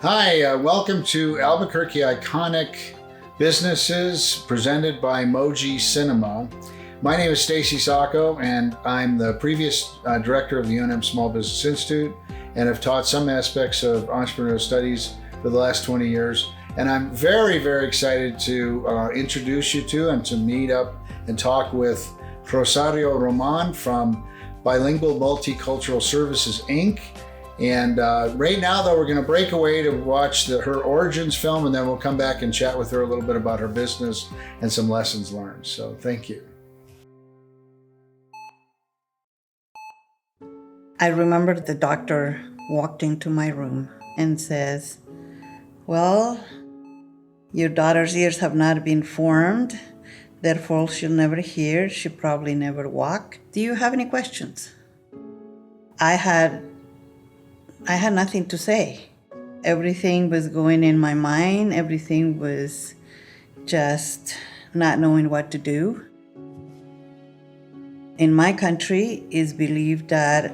Hi, welcome to Albuquerque Iconic Businesses presented by Moji Cinema. My name is Stacy Sacco, and I'm the previous director of the UNM Small Business Institute and have taught some aspects of entrepreneurial studies for the last 20 years. And I'm very, very excited to introduce you to and to meet up and talk with Rosario Roman from Bilingual Multicultural Services Inc. And right now, though, we're going to break away to watch her origins film, and then we'll come back and chat with her a little bit about her business and some lessons learned. So thank you. I remember the doctor walked into my room and says, "Well, your daughter's ears have not been formed, therefore she'll never hear, she'll probably never walk. Do you have any questions?" I had nothing to say. Everything was going in my mind. Everything was just not knowing what to do. In my country, it's believed that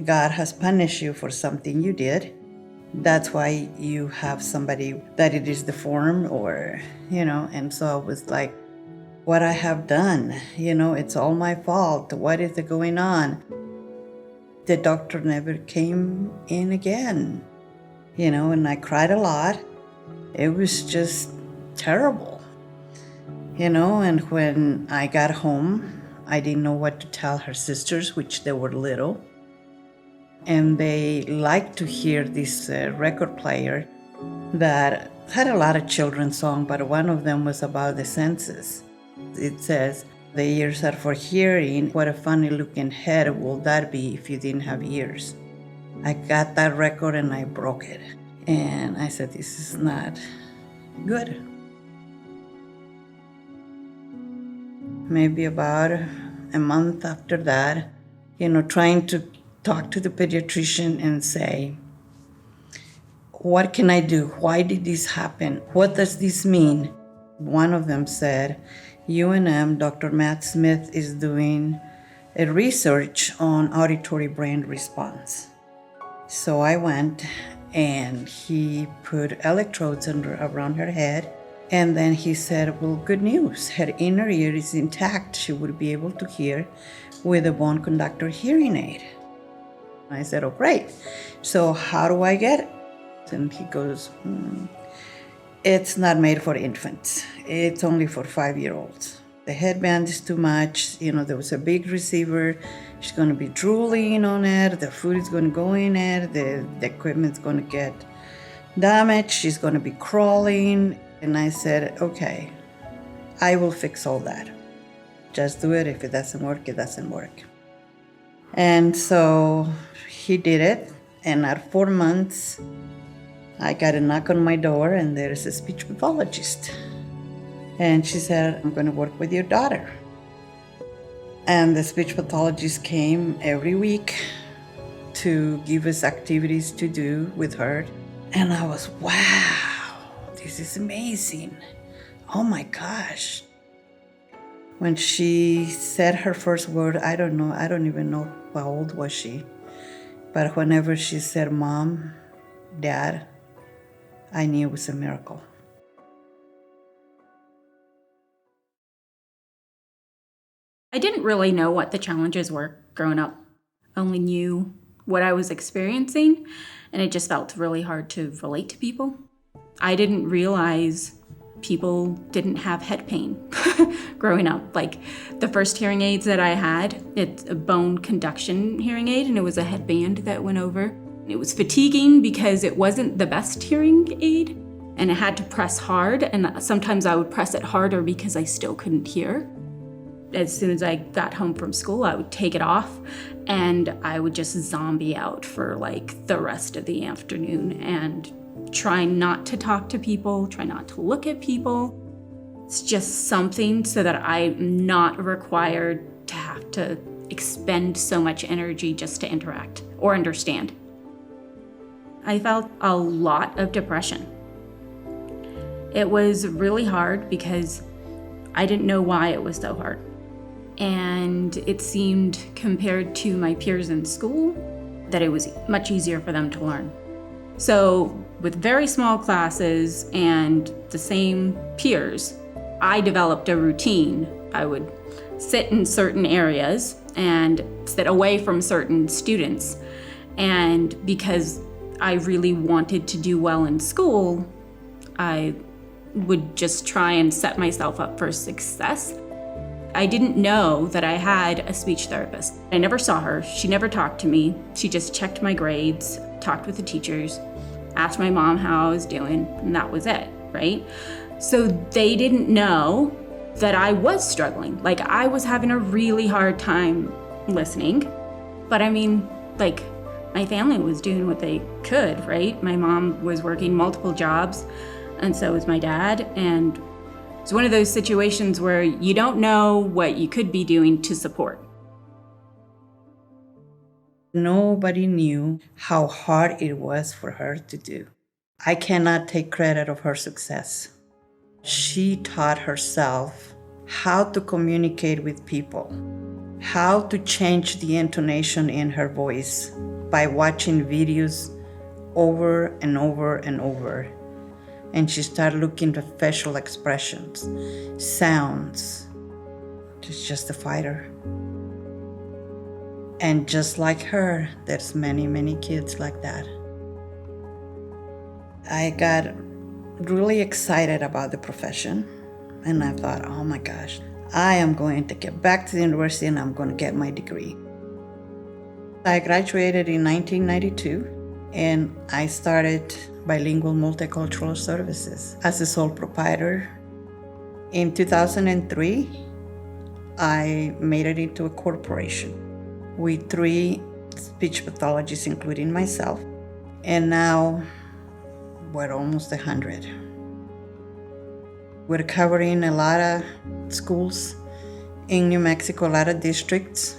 God has punished you for something you did. That's why you have somebody that it is deformed and so I was like, what I have done, it's all my fault. What is going on? The doctor never came in again, and I cried a lot. It was just terrible, and when I got home, I didn't know what to tell her sisters, which they were little. And they liked to hear this record player that had a lot of children's songs, but one of them was about the senses. It says, "The ears are for hearing. What a funny looking head will that be if you didn't have ears?" I got that record and I broke it. And I said, this is not good. Maybe about a month after that, trying to talk to the pediatrician and say, what can I do? Why did this happen? What does this mean? One of them said, UNM, Dr. Matt Smith is doing a research on auditory brain response. So I went and he put electrodes around her head. And then he said, well, good news. Her inner ear is intact. She would be able to hear with a bone conductor hearing aid. I said, oh, great. So how do I get it? And he goes, it's not made for infants. It's only for 5-year-olds. The headband is too much. There was a big receiver. She's going to be drooling on it. The food is going to go in it. The equipment's going to get damaged. She's going to be crawling. And I said, okay, I will fix all that. Just do it. If it doesn't work, it doesn't work. And so he did it. And at 4 months, I got a knock on my door, and there's a speech pathologist. And she said, I'm going to work with your daughter. And the speech pathologist came every week to give us activities to do with her. And I was, wow, this is amazing. Oh my gosh. When she said her first word, I don't even know how old was she. But whenever she said, Mom, Dad, I knew it was a miracle. I didn't really know what the challenges were growing up. I only knew what I was experiencing, and it just felt really hard to relate to people. I didn't realize people didn't have head pain growing up. Like the first hearing aids that I had, it's a bone conduction hearing aid, and it was a headband that went over. It was fatiguing because it wasn't the best hearing aid, and I had to press hard, and sometimes I would press it harder because I still couldn't hear. As soon as I got home from school, I would take it off, and I would just zombie out for like the rest of the afternoon and try not to talk to people, try not to look at people. It's just something so that I'm not required to have to expend so much energy just to interact or understand. I felt a lot of depression. It was really hard because I didn't know why it was so hard. And it seemed, compared to my peers in school, that it was much easier for them to learn. So with very small classes and the same peers, I developed a routine. I would sit in certain areas and sit away from certain students. And because I really wanted to do well in school, I would just try and set myself up for success. I didn't know that I had a speech therapist. I never saw her. She never talked to me. She just checked my grades, talked with the teachers, asked my mom how I was doing, and that was it, right? So they didn't know that I was struggling. Like, I was having a really hard time listening. But I mean, like, my family was doing what they could, right? My mom was working multiple jobs, and so was my dad. And it's one of those situations where you don't know what you could be doing to support. Nobody knew how hard it was for her to do. I cannot take credit of her success. She taught herself how to communicate with people, how to change the intonation in her voice by watching videos over and over and over. And she started looking for facial expressions, sounds. She's just a fighter. And just like her, there's many, many kids like that. I got really excited about the profession. And I thought, oh my gosh, I am going to get back to the university and I'm going to get my degree. I graduated in 1992 and I started Bilingual Multicultural Services as a sole proprietor. In 2003, I made it into a corporation with 3 speech pathologists, including myself. And now we're almost 100. We're covering a lot of schools in New Mexico, a lot of districts,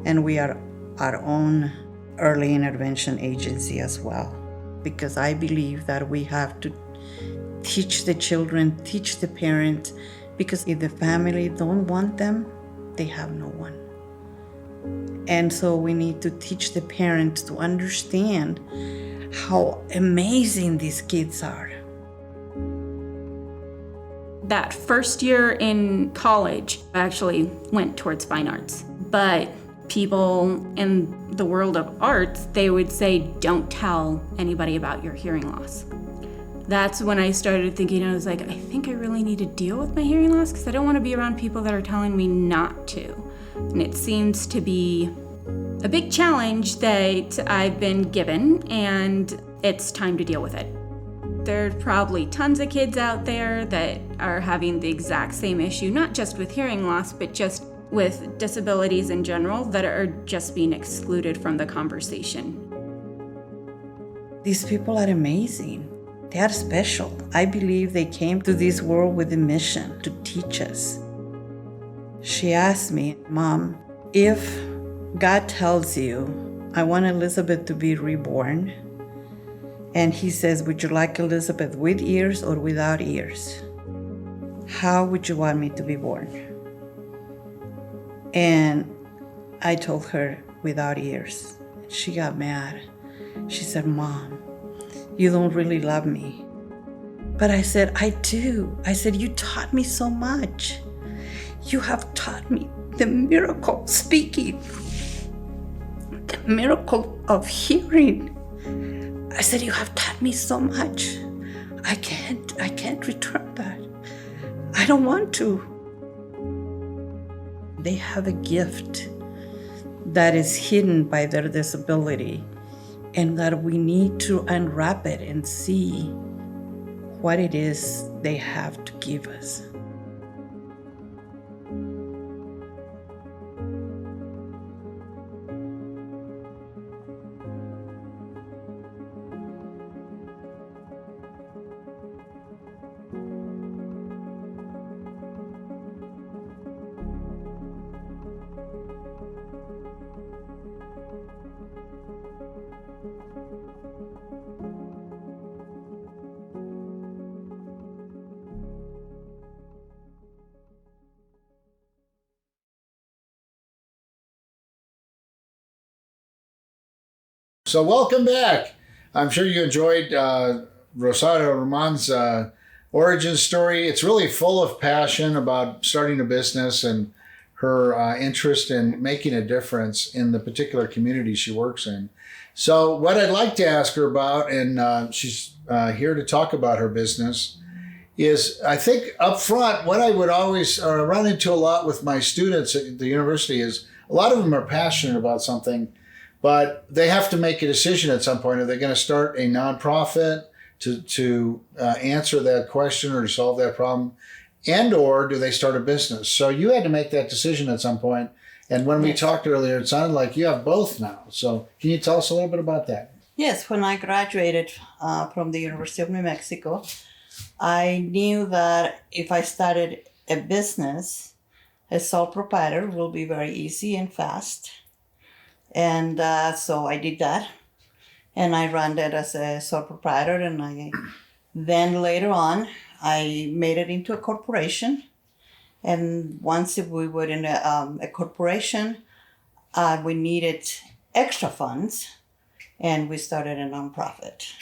and we are our own early intervention agency as well. Because I believe that we have to teach the children, teach the parents, because if the family don't want them, they have no one. And so we need to teach the parents to understand how amazing these kids are. That first year in college, I actually went towards fine arts. But people in the world of arts, they would say, don't tell anybody about your hearing loss. That's when I started thinking, I was like, I think I really need to deal with my hearing loss because I don't want to be around people that are telling me not to. And it seems to be a big challenge that I've been given, and it's time to deal with it. There's probably tons of kids out there that are having the exact same issue, not just with hearing loss, but just with disabilities in general that are just being excluded from the conversation. These people are amazing. They are special. I believe they came to this world with a mission to teach us. She asked me, Mom, if God tells you, I want Elizabeth to be reborn, and he says, would you like Elizabeth with ears or without ears? How would you want me to be born? And I told her, without ears. She got mad. She said, Mom, you don't really love me. But I said, I do. I said, you taught me so much. You have taught me the miracle of speaking, the miracle of hearing. I said, you have taught me so much. I can't return that. I don't want to. They have a gift that is hidden by their disability, and that we need to unwrap it and see what it is they have to give us. So welcome back. I'm sure you enjoyed Rosario Roman's origin story. It's really full of passion about starting a business and her interest in making a difference in the particular community she works in. So what I'd like to ask her about, and she's here to talk about her business, is I think up front, what I would always run into a lot with my students at the university is a lot of them are passionate about something, but they have to make a decision at some point. Are they going to start a nonprofit to answer that question or to solve that problem? And or do they start a business? So you had to make that decision at some point. And when we talked earlier, it sounded like you have both now. So can you tell us a little bit about that? Yes, when I graduated from the University of New Mexico, I knew that if I started a business, a sole proprietor will be very easy and fast. And so I did that. And I ran it as a sole proprietor. And then later on, I made it into a corporation. And once we were in a corporation, we needed extra funds. And we started a nonprofit.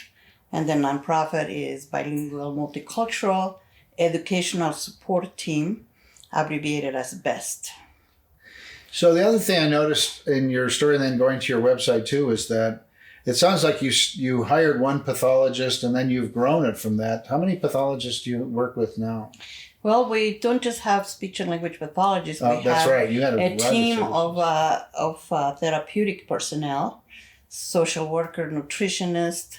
And the nonprofit is Bilingual Multicultural Educational Support Team, abbreviated as BEST. So the other thing I noticed in your story, and then going to your website too, is that it sounds like you hired one pathologist and then you've grown it from that. How many pathologists do you work with now? Well, we don't just have speech and language pathologists. We That's have right. You had a team of therapeutic personnel, social worker, nutritionist,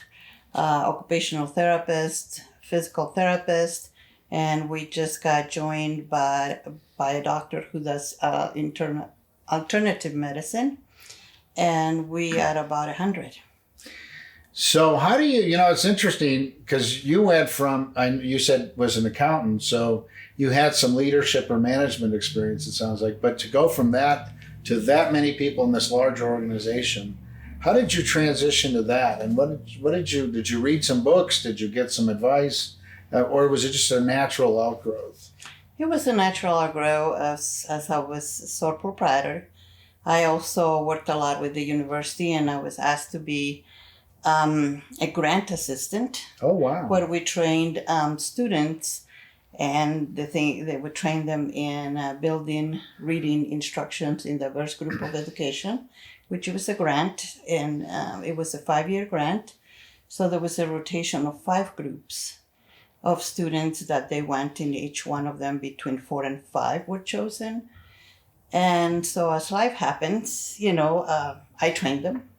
occupational therapist, physical therapist, and we just got joined by a doctor who does alternative medicine, and we are about 100. So how do you it's interesting because you went from, you said was an accountant, so you had some leadership or management experience, it sounds like, but to go from that to that many people in this large organization, how did you transition to that? And did you read some books? Did you get some advice? Or was it just a natural outgrowth? It was a natural outgrowth as I was sole proprietor. I also worked a lot with the university, and I was asked to be a grant assistant. Oh, wow. Where we trained students, and they would train them in building reading instructions in diverse group of education, which was a grant, and it was a 5-year grant. So there was a rotation of 5 groups of students that they went in. Each one of them between 4 and 5 were chosen. And so as life happens, I trained them.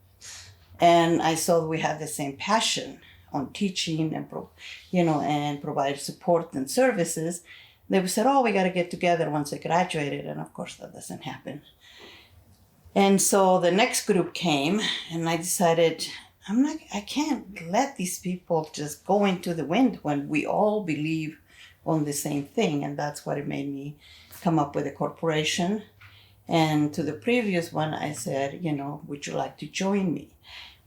And I saw we had the same passion on teaching and provide support and services. They said, "Oh, we got to get together once I graduated," and of course that doesn't happen. And so the next group came, and I decided I can't let these people just go into the wind when we all believe on the same thing, and that's what it made me come up with a corporation. And to the previous one, I said, would you like to join me?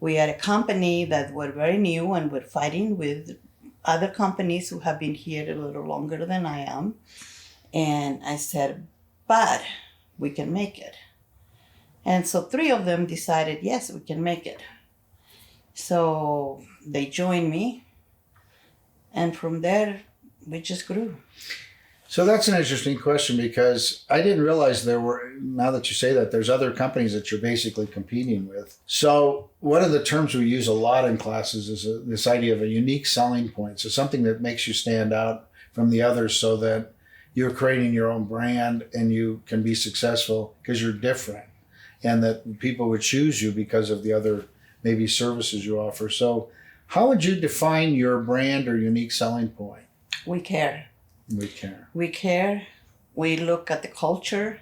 We had a company that were very new and were fighting with other companies who have been here a little longer than I am. And I said, but we can make it. And so 3 of them decided, yes, we can make it. So they joined me. And from there, we just grew. So that's an interesting question because I didn't realize now that you say that, there's other companies that you're basically competing with. So one of the terms we use a lot in classes is this idea of a unique selling point. So something that makes you stand out from the others so that you're creating your own brand and you can be successful because you're different and that people would choose you because of the other maybe services you offer. So how would you define your brand or unique selling point? We care. We care. We care. We look at the culture.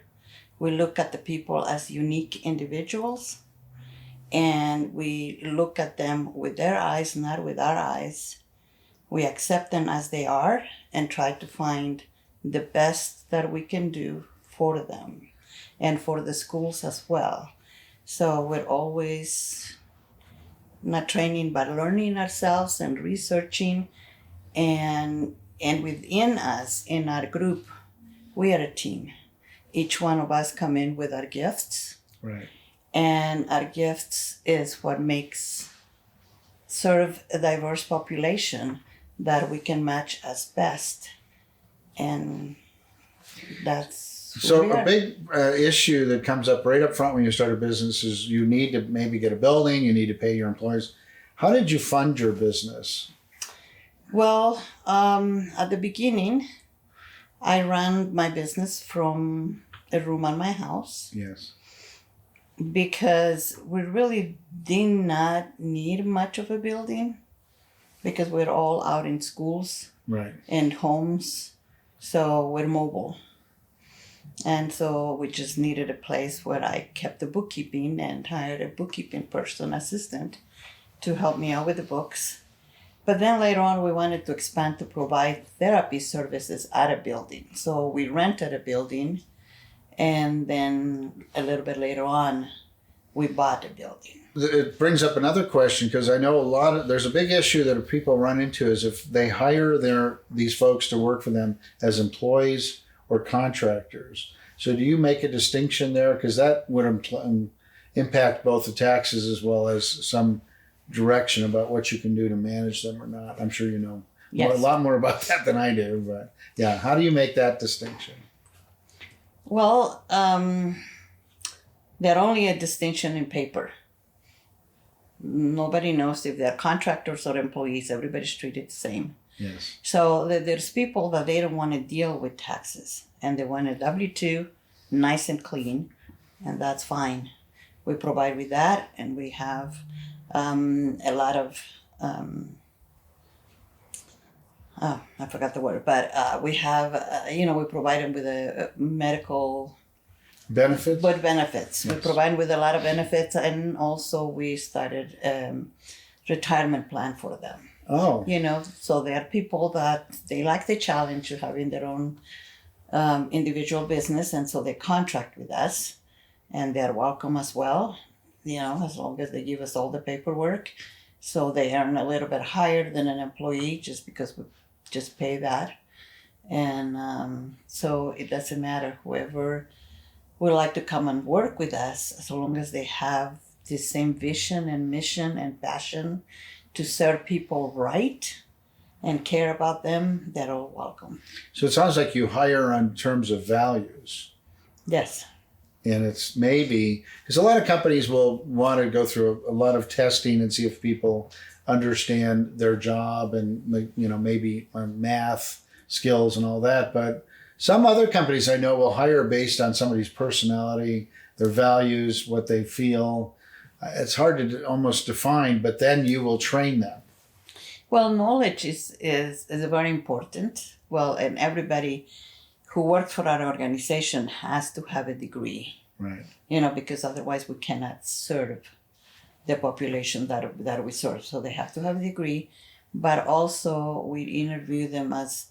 We look at the people as unique individuals. And we look at them with their eyes, not with our eyes. We accept them as they are and try to find the best that we can do for them and for the schools as well. So we're always not training, but learning ourselves and researching. And within us, in our group, we are a team. Each one of us come in with our gifts. Right. And our gifts is what makes serve a diverse population that we can match as best. And that's who So we a are. big issue that comes up right up front when you start a business is you need to maybe get a building, you need to pay your employees. How did you fund your business? Well, at the beginning, I ran my business from a room on my house Yes. because we really did not need much of a building because we're all out in schools Right. and homes, so we're mobile. And so we just needed a place where I kept the bookkeeping and hired a bookkeeping person, assistant, to help me out with the books. But then later on, we wanted to expand to provide therapy services at a building. So we rented a building, and then a little bit later on, we bought a building. It brings up another question because I know there's a big issue that people run into is if they hire these folks to work for them as employees or contractors. So do you make a distinction there? Because that would impact both the taxes as well as some direction about what you can do to manage them or not. I'm sure you know Yes. a lot more about that than I do, but yeah, how do you make that distinction? Well, they're only a distinction in paper. Nobody knows if they're contractors or employees. Everybody's treated the same. Yes. So there's people that they don't want to deal with taxes and they want a W-2, nice and clean, and that's fine. We provide with that, and we have a lot of, I forgot the word, but we have, we provide them with a medical Benefits? benefits. Yes. We provide with a lot of benefits, and also we started retirement plan for them. Oh, So there are people that they like the challenge of having their own individual business, and so they contract with us, and they're welcome as well, as long as they give us all the paperwork. So they earn a little bit higher than an employee just because we just pay that. And so it doesn't matter. Whoever would like to come and work with us, as long as they have the same vision and mission and passion to serve people right and care about them, they're all welcome. so it sounds like you hire on terms of values. Yes. And it's maybe, because a lot of companies will want to go through a lot of testing and see if people understand their job and, maybe math skills and all that. But some other companies I know will hire based on somebody's personality, their values, what they feel. It's hard to almost define, but then you will train them. Well, knowledge is very important. Well, and everybody who works for our organization has to have a degree, Right. because otherwise we cannot serve the population that we serve. So they have to have a degree, but also we interview them as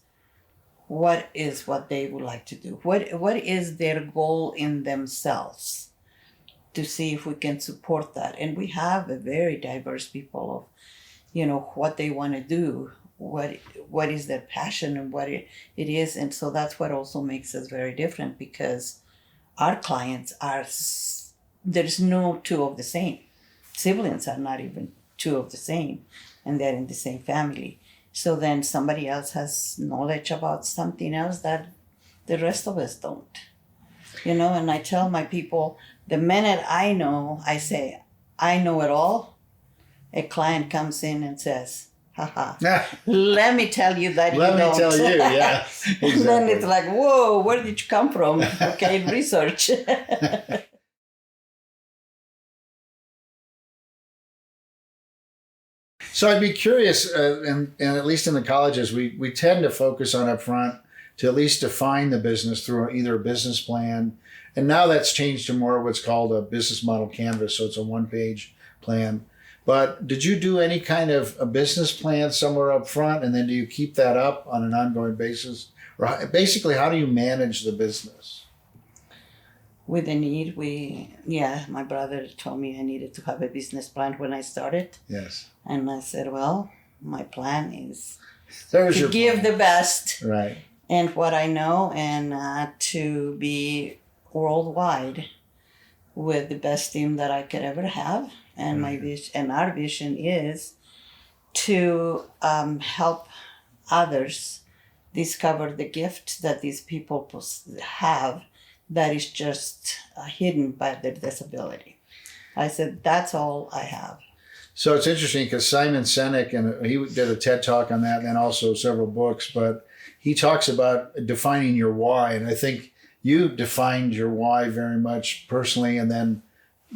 what they would like to do. What is their goal in themselves, to see if we can support that. And we have a very diverse people of, what they want to do, what is their passion and what it is. And so that's what also makes us very different, because our clients there's no two of the same. Siblings are not even two of the same, and they're in the same family. So then somebody else has knowledge about something else that the rest of us don't. And I tell my people, the minute I say, I know it all, a client comes in and says, haha, let me tell you that you don't. Let me tell you, yeah. Exactly. Then it's like, whoa, where did you come from? Okay, research. So I'd be curious, and at least in the colleges, we tend to focus on up front to at least define the business through either a business plan. And now that's changed to more what's called a business model canvas. So it's a one-page plan. But did you do any kind of a business plan somewhere up front? And then do you keep that up on an ongoing basis? Or basically, how do you manage the business? With the need, my brother told me I needed to have a business plan when I started. Yes. And I said, well, my plan is There's to your give plan. the best Right. and what I know, and to be worldwide with the best team that I could ever have. And my vision and our vision is to help others discover the gift that these people have that is just hidden by their disability. I said, that's all I have. So it's interesting because Simon Sinek, and he did a TED Talk on that and then also several books, but he talks about defining your why. And I think you defined your why very much personally and then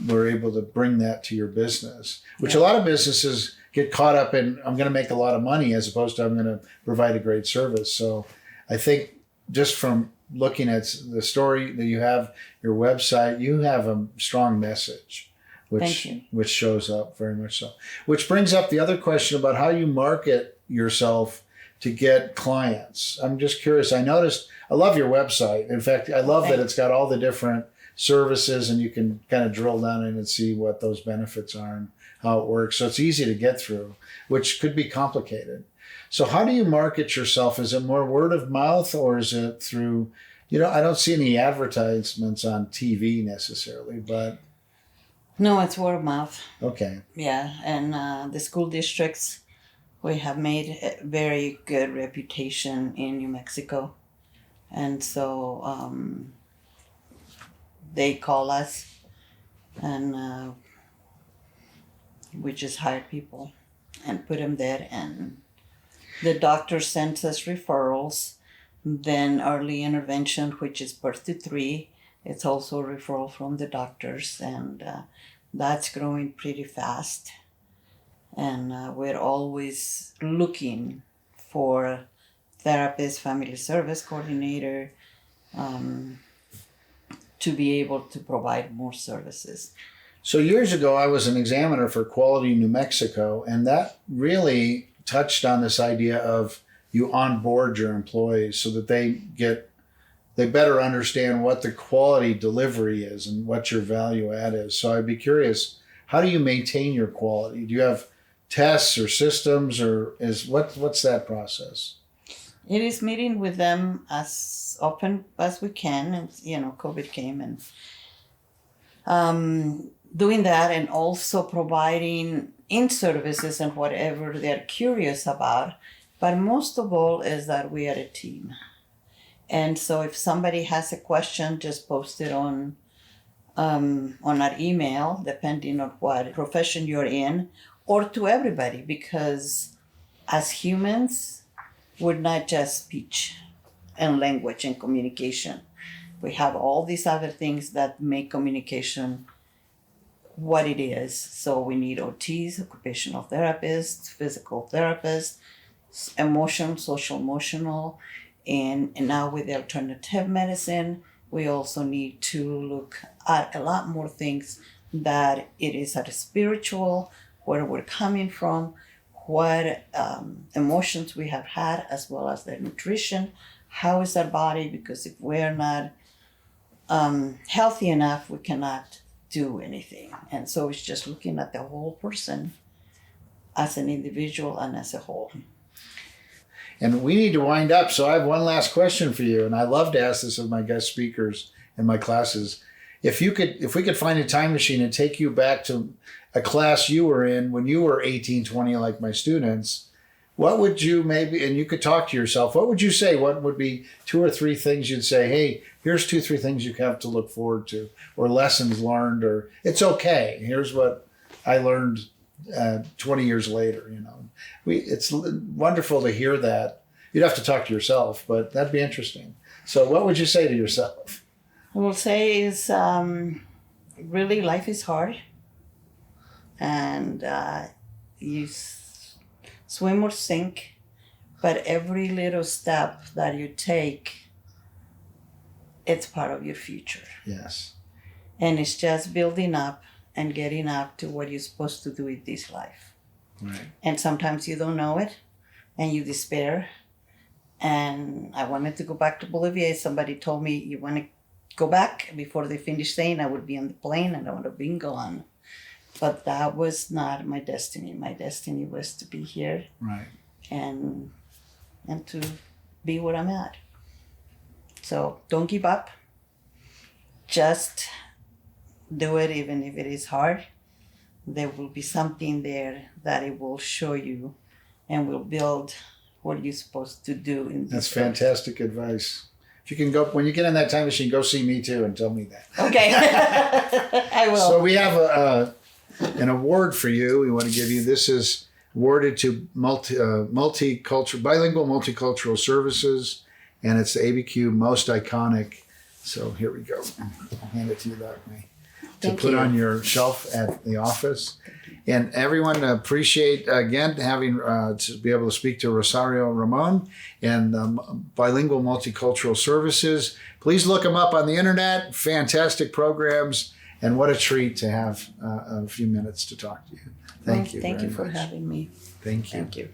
were able to bring that to your business, which a lot of businesses get caught up in, I'm going to make a lot of money as opposed to I'm going to provide a great service. So I think just from looking at the story that you have, your website, you have a strong message, which shows up very much so. Which brings up the other question about how you market yourself to get clients. I'm just curious. I noticed, I love your website. In fact, I love that it's got all the different services and you can kind of drill down in and see what those benefits are and how it works. So it's easy to get through, which could be complicated. So how do you market yourself? Is it more word of mouth or is it through, I don't see any advertisements on TV necessarily, but. No, it's word of mouth. Okay. Yeah, and the school districts, we have made a very good reputation in New Mexico. And so they call us and we just hire people and put them there, and the doctor sends us referrals. Then early intervention, which is birth to 3, it's also a referral from the doctors, and that's growing pretty fast. And we're always looking for therapist, family service coordinator, to be able to provide more services. So years ago, I was an examiner for Quality New Mexico, and that really touched on this idea of you onboard your employees so that they better understand what the quality delivery is and what your value add is. So I'd be curious, how do you maintain your quality? Do you have tests or systems, or what's that process? It is meeting with them as often as we can, and COVID came, and doing that, and also providing in services and whatever they're curious about. But most of all is that we are a team. And so if somebody has a question, just post it on our email, depending on what profession you're in, or to everybody, because as humans, we're not just speech and language and communication. We have all these other things that make communication what it is. So we need OTs, occupational therapists, physical therapists, social emotional, and now with the alternative medicine, we also need to look at a lot more things, that it is at a spiritual, where we're coming from, what emotions we have had, as well as the nutrition. How is our body? Because if we're not healthy enough, we cannot do anything. And so it's just looking at the whole person as an individual and as a whole. And we need to wind up. So I have one last question for you. And I love to ask this of my guest speakers in my classes. If we could find a time machine and take you back to a class you were in when you were 18, 20, like my students, what would you and you could talk to yourself, what would you say? What would be 2 or 3 things you'd say, hey, here's 2, 3 things you have to look forward to, or lessons learned, or it's okay. Here's what I learned 20 years later, It's wonderful to hear that. You'd have to talk to yourself, but that'd be interesting. So what would you say to yourself? I will say is really life is hard, and you swim or sink, but every little step that you take, it's part of your future. Yes. And it's just building up and getting up to what you're supposed to do in this life. Right. And sometimes you don't know it and you despair. And I wanted to go back to Bolivia. Somebody told me, you want to go back? Before they finished saying, I would be on the plane and I would have been gone. But that was not my destiny. My destiny was to be here. Right. And to be where I'm at. So don't give up. Just do it, even if it is hard. There will be something there that it will show you and we'll build what you're supposed to do in That's this. fantastic advice. If you can go, when you get in that time machine, go see me too and tell me that. Okay. I will. So we have an award for you. We want to give you. This is awarded to multicultural, bilingual multicultural services, and it's the ABQ most iconic. So here we go. I'll hand it to you that way to Thank put you. on your shelf at the office. And everyone appreciate again having to be able to speak to Rosario Ramon and Bilingual Multicultural Services. Please look them up on the internet. Fantastic programs, and what a treat to have a few minutes to talk to you. Thank you. Thank very you for much. having me. Thank you. Thank you.